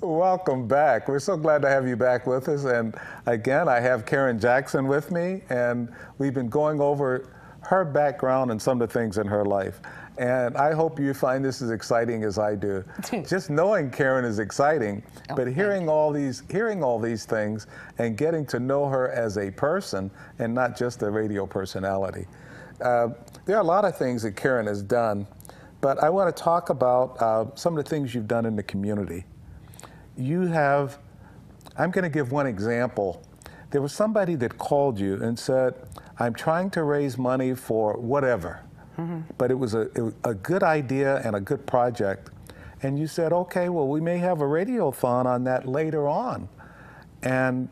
Welcome back. We're so glad to have you back with us. And again, I have Karen Jackson with me, and we've been going over her background and some of the things in her life. And I hope you find this as exciting as I do. Just knowing Karen is exciting, but hearing all these things and getting to know her as a person and not just a radio personality. There are a lot of things that Karen has done, but I want to talk about some of the things you've done in the community. I'm going to give one example. There was somebody that called you and said, I'm trying to raise money for whatever, but it was a good idea and a good project. And you said, okay, well, we may have a radiothon on that later on. And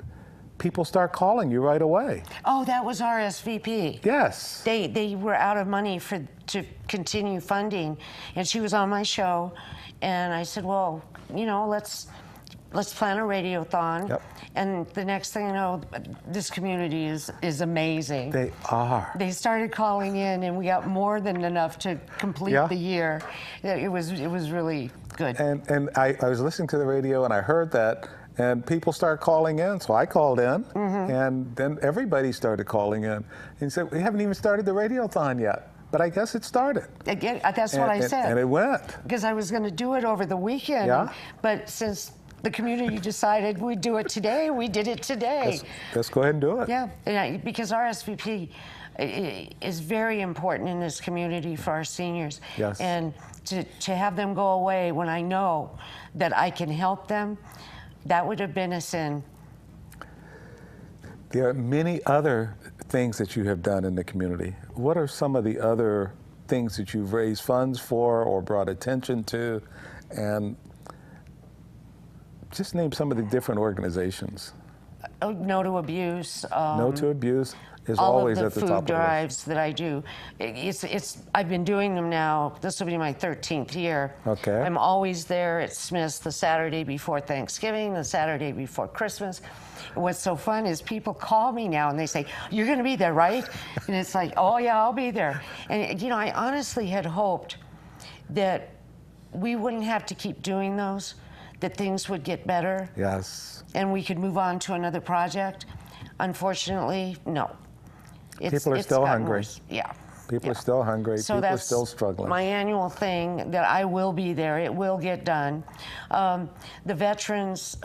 people start calling you right away. Oh, that was RSVP. Yes. They were out of money to continue funding, and she was on my show, and I said, well, you know, let's plan a radiothon. Yep. And the next thing you know, this community is amazing. They are. They started calling in, and we got more than enough to complete the year. It was really good. And I was listening to the radio, and I heard that, and people started calling in, so I called in, and then everybody started calling in and said, we haven't even started the radiothon yet. But I guess it started. Again, that's what I said. And it went. Because I was going to do it over the weekend, but since the community decided we'd do it today, we did it today. Let's go ahead and do it. Yeah, because RSVP is very important in this community for our seniors. Yes. And to have them go away when I know that I can help them, that would have been a sin. There are many other things that you have done in the community. What are some of the other things that you've raised funds for or brought attention to? And just name some of the different organizations. No to Abuse. No to Abuse is always at the top of the list. All of the food drives that I do. I've been doing them now. This will be my 13th year. Okay. I'm always there at Smith's the Saturday before Thanksgiving, the Saturday before Christmas. What's so fun is people call me now and they say, you're going to be there, right? And it's like, oh yeah, I'll be there. And you know, I honestly had hoped that we wouldn't have to keep doing those, that things would get better. Yes. And we could move on to another project. Unfortunately, no. People are still hungry. Worse. Yeah. People are still hungry. So people are still struggling. My annual thing that I will be there. It will get done. The veterans,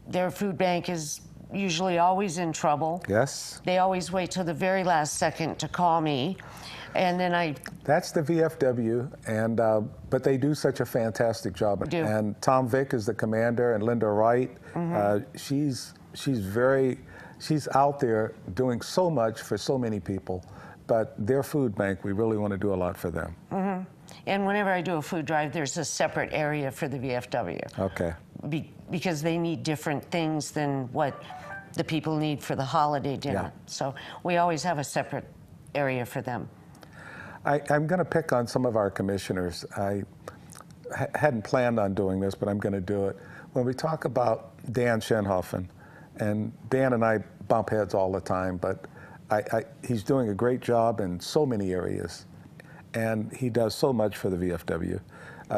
their food bank is usually always in trouble. Yes. They always wait till the very last second to call me. And then That's the VFW, and but they do such a fantastic job. Do. And Tom Vick is the commander, and Linda Wright. She's out there doing so much for so many people. But their food bank, we really want to do a lot for them. And whenever I do a food drive, there's a separate area for the VFW. Okay. Because they need different things than what the people need for the holiday dinner. Yeah. So we always have a separate area for them. I'm going to pick on some of our commissioners. I hadn't planned on doing this, but I'm going to do it. When we talk about Dan Schenhofen, and Dan and I bump heads all the time, but he's doing a great job in so many areas, and he does so much for the VFW.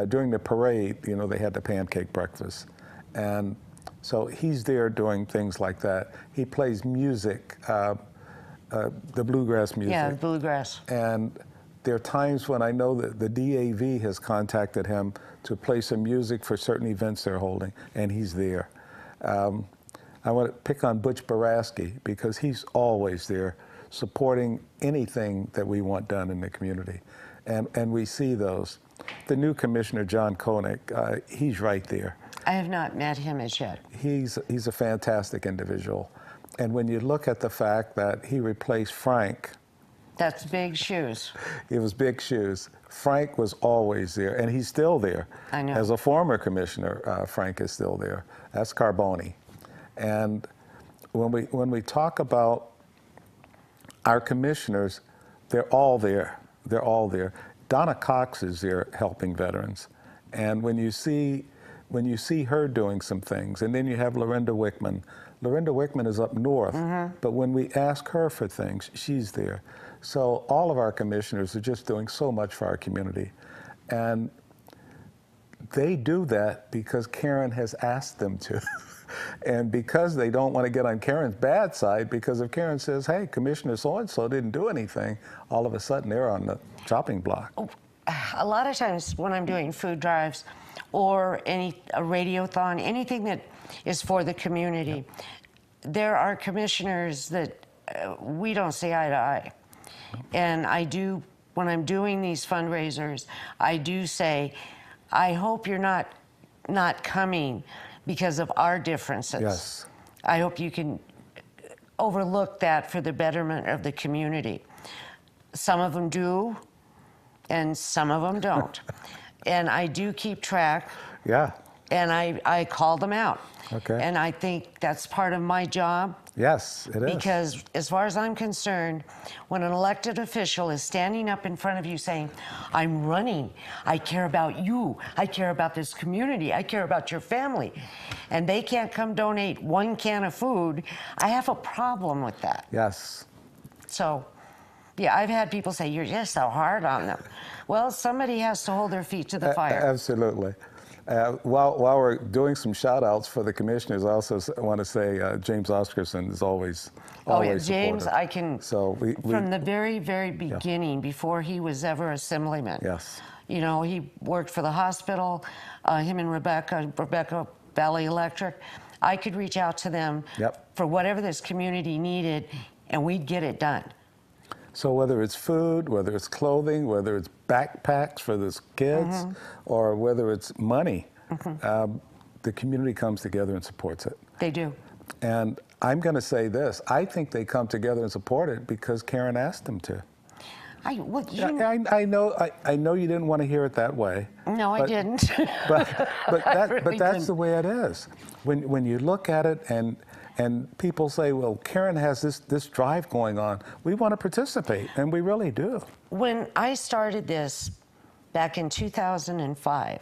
During the parade, you know, they had the pancake breakfast, and so he's there doing things like that. He plays music, the bluegrass music. Yeah, bluegrass. And there are times when I know that the DAV has contacted him to play some music for certain events they're holding, and he's there. I want to pick on Butch Baraski because he's always there supporting anything that we want done in the community. And we see those. The new commissioner, John Koenig, he's right there. I have not met him as yet. He's a fantastic individual. And when you look at the fact that he replaced Frank, that's big shoes. It was big shoes. Frank was always there, and he's still there. I know. As a former commissioner, Frank is still there. That's Carboni. And when we talk about our commissioners, they're all there. They're all there. Donna Cox is there helping veterans. And when you see her doing some things, and then you have Lorinda Wickman. Lorinda Wickman is up north, but when we ask her for things, she's there. So all of our commissioners are just doing so much for our community. And they do that because Karen has asked them to. And because they don't want to get on Karen's bad side, because if Karen says, hey, Commissioner so-and-so didn't do anything, all of a sudden they're on the chopping block. A lot of times when I'm doing food drives or a radiothon, anything that is for the community, there are commissioners that we don't see eye to eye. And I do, when I'm doing these fundraisers, I do say, I hope you're not coming because of our differences. Yes. I hope you can overlook that for the betterment of the community. Some of them do, and some of them don't. And I do keep track. Yeah. And I call them out. Okay. And I think that's part of my job. Yes, it is. Because as far as I'm concerned, when an elected official is standing up in front of you saying, I'm running, I care about you, I care about this community, I care about your family, and they can't come donate one can of food, I have a problem with that. Yes. So, yeah, I've had people say, you're just so hard on them. Well, somebody has to hold their feet to the fire. Absolutely. While we're doing some shout outs for the commissioners, I also want to say James Oscarson is always James, supportive. I can, so we from the very, very beginning, before he was ever assemblyman. Yes. You know, he worked for the hospital, him and Rebecca Valley Electric. I could reach out to them for whatever this community needed, and we'd get it done. So whether it's food, whether it's clothing, whether it's backpacks for the kids, or whether it's money, the community comes together and supports it. They do. And I'm going to say this. I think they come together and support it because Karen asked them to. I know you didn't want to hear it that way. No, I didn't. But really that's the way it is. When you look at it and people say, well, Karen has this drive going on. We want to participate, and we really do. When I started this back in 2005,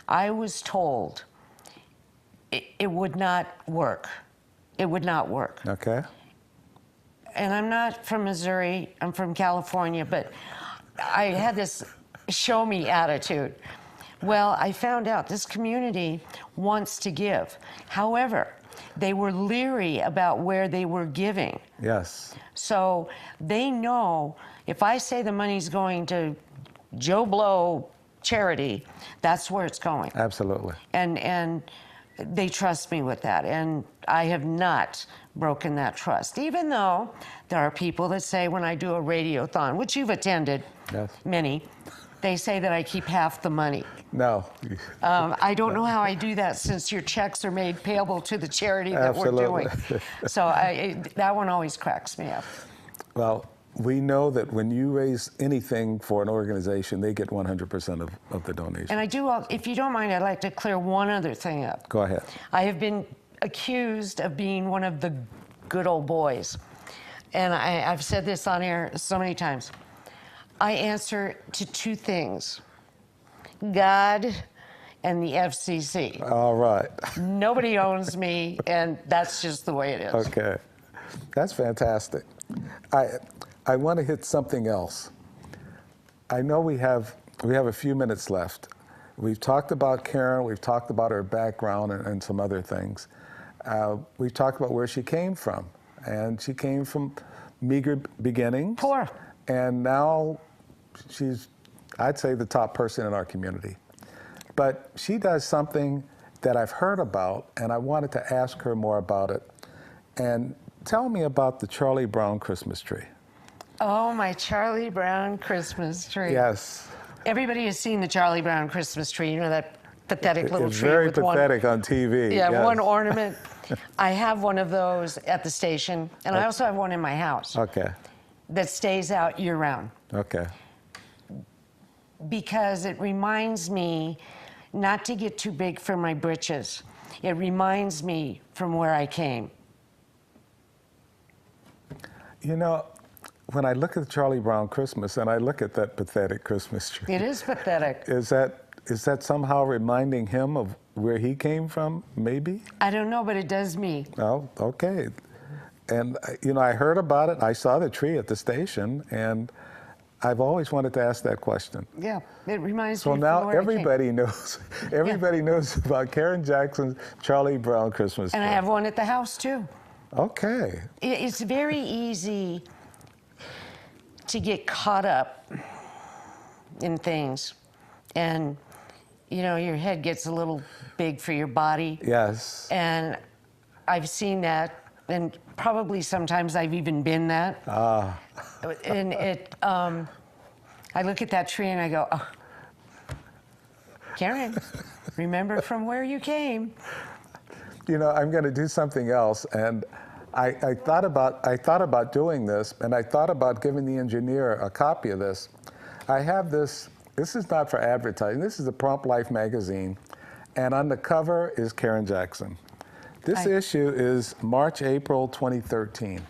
I was told it would not work. It would not work. Okay. And I'm not from Missouri, I'm from California, but I had this show me attitude. Well, I found out this community wants to give. However, they were leery about where they were giving. Yes. So they know if I say the money's going to Joe Blow charity, that's where it's going. Absolutely. And they trust me with that. And I have not broken that trust, even though there are people that say when I do a radiothon, which you've attended, many, they say that I keep half the money. No. I don't know how I do that since your checks are made payable to the charity that we're doing. So that one always cracks me up. Well, we know that when you raise anything for an organization, they get 100% of the donation. And I do, if you don't mind, I'd like to clear one other thing up. Go ahead. I have been accused of being one of the good old boys. And I've said this on air so many times. I answer to two things: God and the FCC. All right. Nobody owns me, and that's just the way it is. Okay. That's fantastic. I want to hit something else. I know we have a few minutes left. We've talked about Karen, we've talked about her background and some other things. We've talked about where she came from, and she came from meager beginnings. Poor. And now she's, I'd say, the top person in our community. But she does something that I've heard about, and I wanted to ask her more about it. And tell me about the Charlie Brown Christmas tree. Oh, my Charlie Brown Christmas tree. Yes. Everybody has seen the Charlie Brown Christmas tree. You know, that pathetic little it's tree very with pathetic on TV. Yeah, yes. one ornament. I have one of those at the station, and I also have one in my house. Okay. That stays out year-round. Okay. Because it reminds me not to get too big for my britches. It reminds me from where I came. You know, when I look at Charlie Brown Christmas and I look at that pathetic Christmas tree. It is pathetic. Is that somehow reminding him of where he came from, maybe? I don't know, but it does me. Oh, okay. And, you know, I heard about it. I saw the tree at the station, and I've always wanted to ask that question. Yeah, it reminds So me. now where I came. everybody knows. Everybody knows about Karen Jackson's Charlie Brown Christmas And tree. I have one at the house too. Okay. It's very easy to get caught up in things, and you know, your head gets a little big for your body. Yes. And I've seen that, and probably sometimes I've even been that. Ah. And I look at that tree and I go, oh, Karen, remember from where you came. You know, I'm going to do something else, and I thought about doing this, and I thought about giving the engineer a copy of this. I have this. This is not for advertising. This is a Prompt Life magazine, and on the cover is Karen Jackson. This issue is March, April 2013.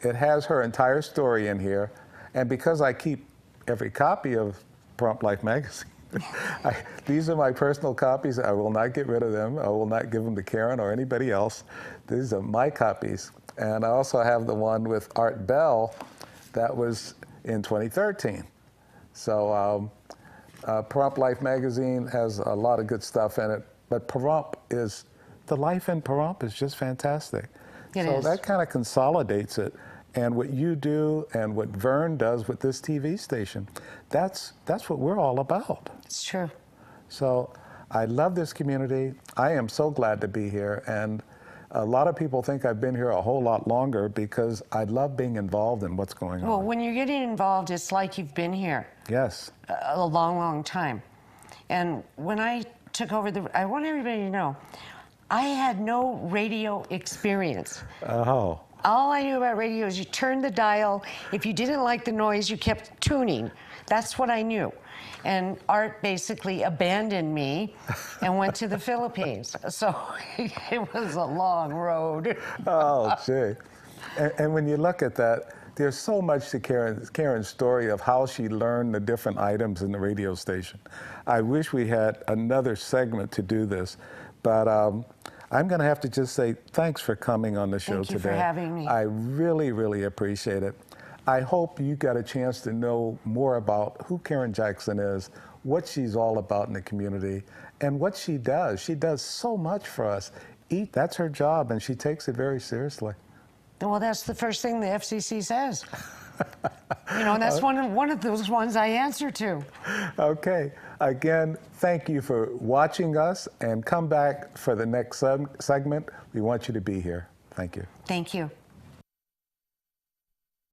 It has her entire story in here, and because I keep every copy of Prompt Life magazine, these are my personal copies. I will not get rid of them. I will not give them to Karen or anybody else. These are my copies. And I also have the one with Art Bell that was in 2013. So Prompt Life magazine has a lot of good stuff in it, but the life in Pahrump is just fantastic. It so is. that kind of consolidates it. And what you do and what Vern does with this TV station, that's what we're all about. It's true. So I love this community. I am so glad to be here. And a lot of people think I've been here a whole lot longer because I love being involved in what's going Well, on. when you're getting involved, it's like you've been here Yes. a long, long time. And when I took over I want everybody to know, I had no radio experience. Oh. All I knew about radio is you turned the dial. If you didn't like the noise, you kept tuning. That's what I knew. And Art basically abandoned me and went to the Philippines. So it was a long road. Oh, gee. And when you look at that, there's so much to Karen's story of how she learned the different items in the radio station. I wish we had another segment to do this, but I'm going to have to just say thanks for coming on the show today. Thank you for having me. I really, really appreciate it. I hope you got a chance to know more about who Karen Jackson is, what she's all about in the community, and what she does. She does so much for us. That's her job, and she takes it very seriously. Well, that's the first thing the FCC says. You know, and that's one of those ones I answer to. Okay. Again, thank you for watching us, and come back for the next segment. We want you to be here. Thank you. Thank you.